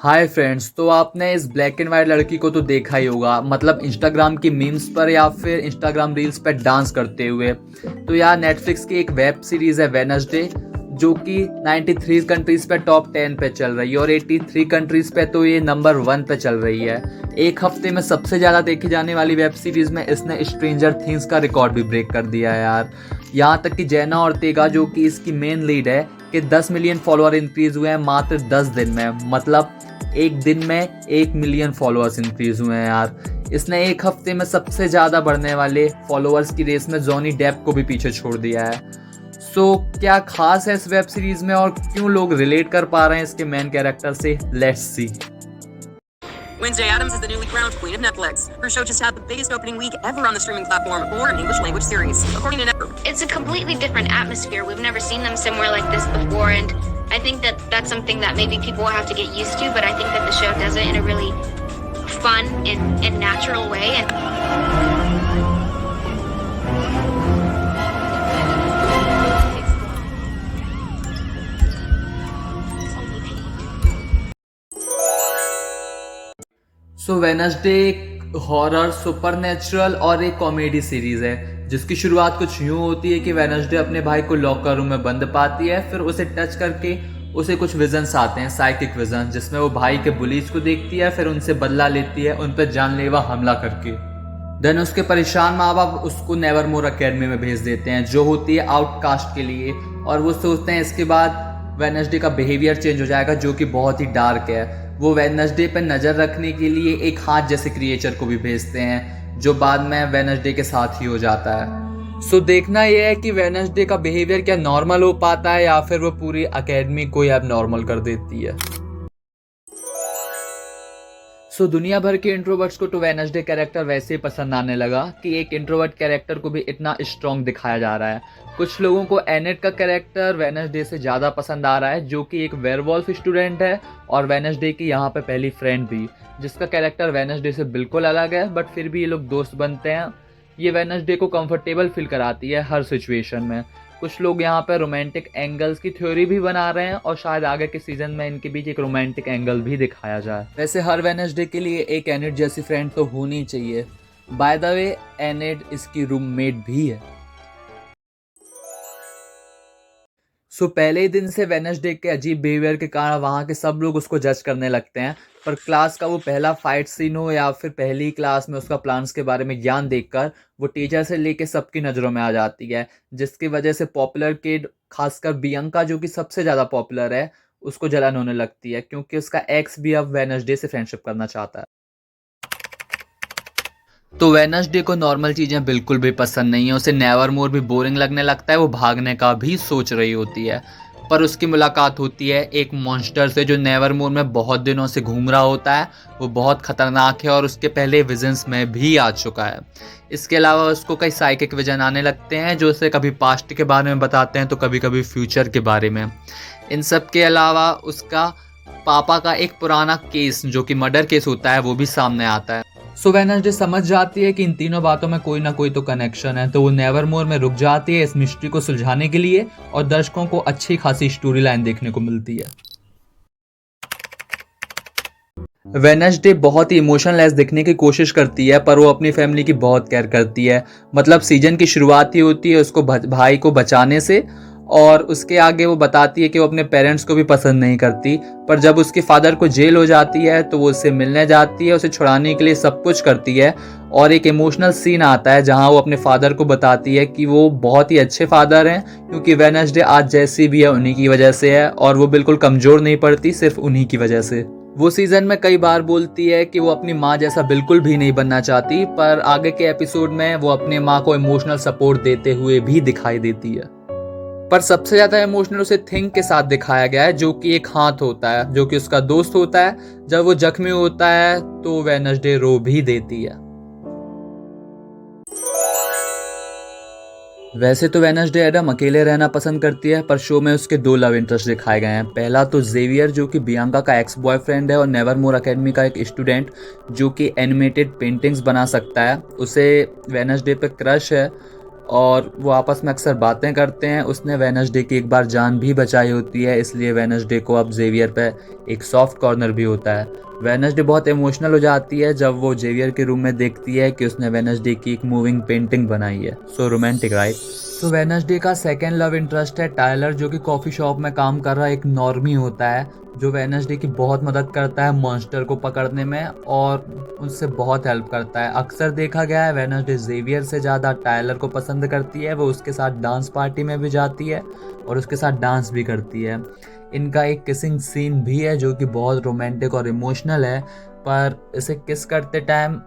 Hi friends, तो आपने इस ब्लैक एंड वाइट लड़की को तो देखा ही होगा, मतलब इंस्टाग्राम की मीम्स पर या फिर इंस्टाग्राम रील्स पर डांस करते हुए। तो यार नेटफ्लिक्स की एक वेब सीरीज़ है वेडनेसडे, जो कि 93 कंट्रीज़ पे टॉप 10 पे चल रही है और 83 कंट्रीज़ पे तो ये नंबर 1 पे चल रही है। एक हफ्ते में सबसे ज़्यादा देखी जाने वाली वेब सीरीज़ में इसने स्ट्रेंजर थिंग्स का रिकॉर्ड भी ब्रेक कर दिया है यार। यहाँ तक कि जेना ऑर्टेगा, जो कि इसकी मेन लीड है, कि 10 मिलियन फॉलोअर इंक्रीज हुए हैं मात्र 10 दिन में। मतलब एक दिन में 1 मिलियन फॉलोअर्स इंक्रीज हुए हैं यार। इसने एक हफ्ते में सबसे ज़्यादा बढ़ने वाले फॉलोअर्स की रेस में जॉनी डेप को भी पीछे छोड़ दिया है। सो क्या खास है इस वेब सीरीज में और क्यों लोग रिलेट कर पा रहे हैं इसके मेन कैरेक्टर से, let's see. Wednesday Addams is the newly crowned queen of Netflix. Her show just had the biggest opening week ever on the streaming platform for an English language series, according to Netflix. It's a completely different atmosphere. We've never seen them somewhere like this before, and I think that that's something that maybe people will have to get used to, but I think that the show does it in a really fun and natural way. So Wednesday एक horror, supernatural और एक comedy series है, जिसकी शुरुआत कुछ यूं होती है कि वेडनेसडे अपने भाई को लॉकर रूम में बंद पाती है। फिर उसे टच करके उसे कुछ विजन्स आते हैं, साइकिक विजन, जिसमें वो भाई के बुलीज को देखती है, फिर उनसे बदला लेती है उन पर जानलेवा हमला करके। देन उसके परेशान माँ बाप उसको नेवरमोर अकेडमी में भेज देते हैं, जो होती है आउटकास्ट के लिए। और वो सोचते हैं इसके बाद वेडनेसडे का बिहेवियर चेंज हो जाएगा, जो कि बहुत ही डार्क है। वो वेडनेसडे पर नज़र रखने के लिए एक हाथ जैसे क्रिएचर को भी भेजते हैं, जो बाद में वेडनेसडे के साथ ही हो जाता है। सो देखना यह है कि वेडनेसडे का बिहेवियर क्या नॉर्मल हो पाता है या फिर वो पूरी अकेडमी को अब नॉर्मल कर देती है। सो दुनिया भर के इंट्रोवर्ट्स को तो वेडनेसडे कैरेक्टर वैसे ही पसंद आने लगा कि एक इंट्रोवर्ट कैरेक्टर को भी इतना स्ट्रॉन्ग दिखाया जा रहा है। कुछ लोगों को एनेट का कैरेक्टर वेडनेसडे से ज़्यादा पसंद आ रहा है, जो कि एक वेयरवॉल्फ स्टूडेंट है और वेडनेसडे की यहाँ पे पहली फ्रेंड भी, जिसका कैरेक्टर वेडनेसडे से बिल्कुल अलग है, बट फिर भी ये लोग दोस्त बनते हैं। ये वेडनेसडे को कंफर्टेबल फील कराती है हर सिचुएशन में। कुछ लोग यहाँ पर रोमांटिक एंगल्स की थ्योरी भी बना रहे हैं और शायद आगे के सीजन में इनके बीच एक रोमांटिक एंगल भी दिखाया जाए। वैसे हर वेडनेसडे के लिए एक एनेट जैसी फ्रेंड तो होनी चाहिए। बाय द वे, एनेट इसकी रूममेट भी है। सो पहले ही दिन से वेडनेसडे के अजीब बिहेवियर के कारण वहाँ के सब लोग उसको जज करने लगते हैं। पर क्लास का वो पहला फाइट सीन हो या फिर पहली क्लास में उसका प्लान्स के बारे में ज्ञान देखकर वो टीचर से लेके सबकी नज़रों में आ जाती है, जिसकी वजह से पॉपुलर किड, खासकर बियंका जो कि सबसे ज़्यादा पॉपुलर है, उसको जलन होने लगती है, क्योंकि उसका एक्स भी अब वेडनेसडे से फ्रेंडशिप करना चाहता है। तो वेडनेसडे को नॉर्मल चीज़ें बिल्कुल भी पसंद नहीं है। उसे नेवरमोर भी बोरिंग लगने लगता है, वो भागने का भी सोच रही होती है। पर उसकी मुलाकात होती है एक मॉन्स्टर से, जो नेवरमोर में बहुत दिनों से घूम रहा होता है। वो बहुत ख़तरनाक है और उसके पहले विजन्स में भी आ चुका है। इसके अलावा उसको कई साइकिक विजन आने लगते हैं, जो उसे कभी पास्ट के बारे में बताते हैं तो कभी कभी फ्यूचर के बारे में। इन सब के अलावा उसका पापा का एक पुराना केस, जो कि मर्डर केस होता है, वो भी सामने आता है। सो वेडनेसडे समझ जाती है कि इन तीनों बातों में कोई ना कोई तो कनेक्शन है, तो वो नेवरमोर में रुक जाती है इस मिस्ट्री को सुलझाने के लिए, और दर्शकों को अच्छी खासी स्टोरी लाइन देखने को मिलती है। वेडनेसडे बहुत ही इमोशनलेस दिखने की कोशिश करती है, पर वो अपनी फैमिली की बहुत केयर करती है। मतलब सीजन की शुरुआत ही होती है उसको भाई को बचाने से, और उसके आगे वो बताती है कि वो अपने पेरेंट्स को भी पसंद नहीं करती। पर जब उसके फादर को जेल हो जाती है तो वो उससे मिलने जाती है, उसे छुड़ाने के लिए सब कुछ करती है। और एक इमोशनल सीन आता है जहां वो अपने फादर को बताती है कि वो बहुत ही अच्छे फादर हैं, क्योंकि वेडनेसडे आज जैसी भी है उन्हीं की वजह से है, और वो बिल्कुल कमज़ोर नहीं पड़ती सिर्फ उन्हीं की वजह से। वो सीजन में कई बार बोलती है कि वो अपनी माँ जैसा बिल्कुल भी नहीं बनना चाहती, पर आगे के एपिसोड में वो अपने माँ को इमोशनल सपोर्ट देते हुए भी दिखाई देती है। पर सबसे ज़्यादा इमोशनल उसे थिंक के साथ दिखाया गया है, जो कि एक हाथ होता है, जो कि उसका दोस्त होता है। जब वो जख्मी होता है तो वेडनेसडे रो भी देती है। वैसे तो वेडनेसडे एडम अकेले रहना पसंद करती है, पर शो में उसके 2 लव इंटरेस्ट दिखाए गए हैं। पहला तो जेवियर, जो कि बियंका का एक्स बॉयफ्रेंड है और नेवरमोर अकेडमी का एक स्टूडेंट, जो कि एनिमेटेड पेंटिंग्स बना सकता है। उसे वेडनेसडे पे क्रश है और वो आपस में अक्सर बातें करते हैं। उसने वेडनेसडे की एक बार जान भी बचाई होती है, इसलिए वेडनेसडे को अब जेवियर पे एक सॉफ्ट कॉर्नर भी होता है। वेडनेसडे बहुत इमोशनल हो जाती है जब वो जेवियर के रूम में देखती है कि उसने वेडनेसडे की एक मूविंग पेंटिंग बनाई है। So romantic right. तो वेडनेसडे का सेकंड लव इंटरेस्ट है टायलर, जो कि कॉफ़ी शॉप में काम कर रहा एक नॉर्मी होता है, जो वेडनेसडे की बहुत मदद करता है मॉन्स्टर को पकड़ने में और उससे बहुत हेल्प करता है। अक्सर देखा गया है वेडनेसडे जेवियर से ज़्यादा टायलर को पसंद करती है। वो उसके साथ डांस पार्टी में भी जाती है और उसके साथ डांस भी करती है। इनका एक किसिंग सीन भी है जो कि बहुत रोमांटिक और इमोशनल है, पर इसे किस करते टाइम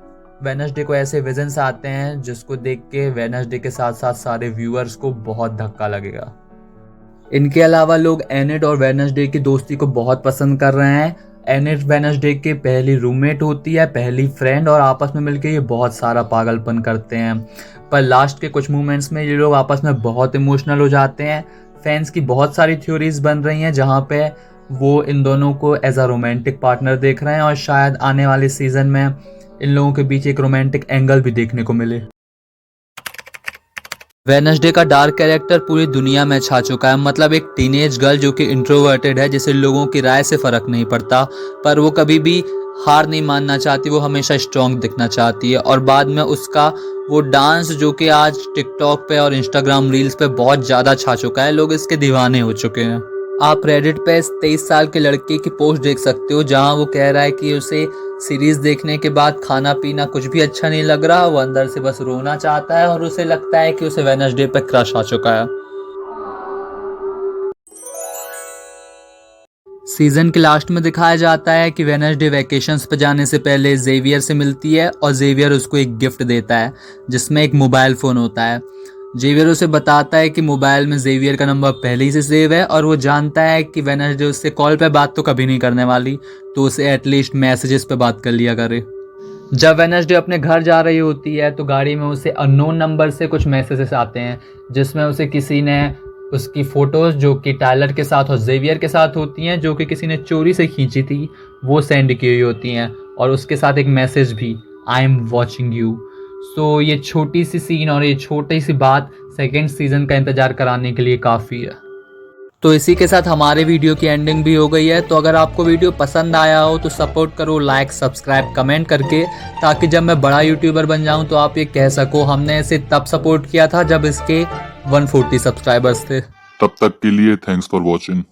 वेडनेसडे को ऐसे विजन्स आते हैं जिसको देख के वेडनेसडे के साथ साथ सारे व्यूअर्स को बहुत धक्का लगेगा। इनके अलावा लोग एनिड और वेडनेसडे की दोस्ती को बहुत पसंद कर रहे हैं। एनिड वेडनेसडे के पहली रूममेट होती है, पहली फ्रेंड, और आपस में मिलकर ये बहुत सारा पागलपन करते हैं। पर लास्ट के कुछ मोमेंट्स में ये लोग आपस में बहुत इमोशनल हो जाते हैं। फैंस की बहुत सारी थ्योरीज बन रही हैं जहाँ पे वो इन दोनों को एज अ रोमांटिक पार्टनर देख रहे हैं और शायद आने वाले सीजन में इन लोगों के बीच एक रोमांटिक एंगल भी देखने को मिले। वेडनेसडे का डार्क कैरेक्टर पूरी दुनिया में छा चुका है। मतलब एक टीनेज गर्ल जो कि इंट्रोवर्टेड है, जिसे लोगों की राय से फर्क नहीं पड़ता, पर वो कभी भी हार नहीं मानना चाहती, वो हमेशा स्ट्रॉन्ग दिखना चाहती है। और बाद में उसका वो डांस जो कि आज टिकटॉक पे और इंस्टाग्राम रील्स पे बहुत ज़्यादा छा चुका है, लोग इसके दीवाने हो चुके हैं। आप रेडिट पे इस 23 साल के लड़के की पोस्ट देख सकते हो जहां वो कह रहा है कि उसे सीरीज देखने के बाद खाना पीना कुछ भी अच्छा नहीं लग रहा, वो अंदर से बस रोना चाहता है और उसे लगता है कि उसे वेडनेसडे पे क्रश आ चुका है। सीजन के लास्ट में दिखाया जाता है कि वेडनेसडे वैकेशंस पे जाने से पहले जेवियर से मिलती है और जेवियर उसको एक गिफ्ट देता है जिसमें एक मोबाइल फ़ोन होता है। जेवियर उसे बताता है कि मोबाइल में जेवियर का नंबर पहले ही से सेव है और वो जानता है कि वेडनेसडे उससे कॉल पे बात तो कभी नहीं करने वाली, तो उसे एटलीस्ट मैसेजेस पे बात कर लिया करे। जब वेडनेसडे अपने घर जा रही होती है तो गाड़ी में उसे अननोन नंबर से कुछ मैसेजेस आते हैं जिसमें उसे किसी ने उसकी फ़ोटोज़ जो कि टायलर के साथ और जेवियर के साथ होती हैं, जो कि किसी ने चोरी से खींची थी, वो सेंड की हुई होती हैं और उसके साथ एक मैसेज भी, आई एम वॉचिंग यू। सो ये छोटी सी सीन और ये छोटी सी बात सेकेंड सीज़न का इंतज़ार कराने के लिए काफ़ी है। तो इसी के साथ हमारे वीडियो की एंडिंग भी हो गई है। तो अगर आपको वीडियो पसंद आया हो तो सपोर्ट करो लाइक सब्सक्राइब कमेंट करके, ताकि जब मैं बड़ा यूट्यूबर बन जाऊं तो आप ये कह सको हमने इसे तब सपोर्ट किया था जब इसके 140 सब्सक्राइबर्स थे। तब तक के लिए थैंक्स फॉर वॉचिंग।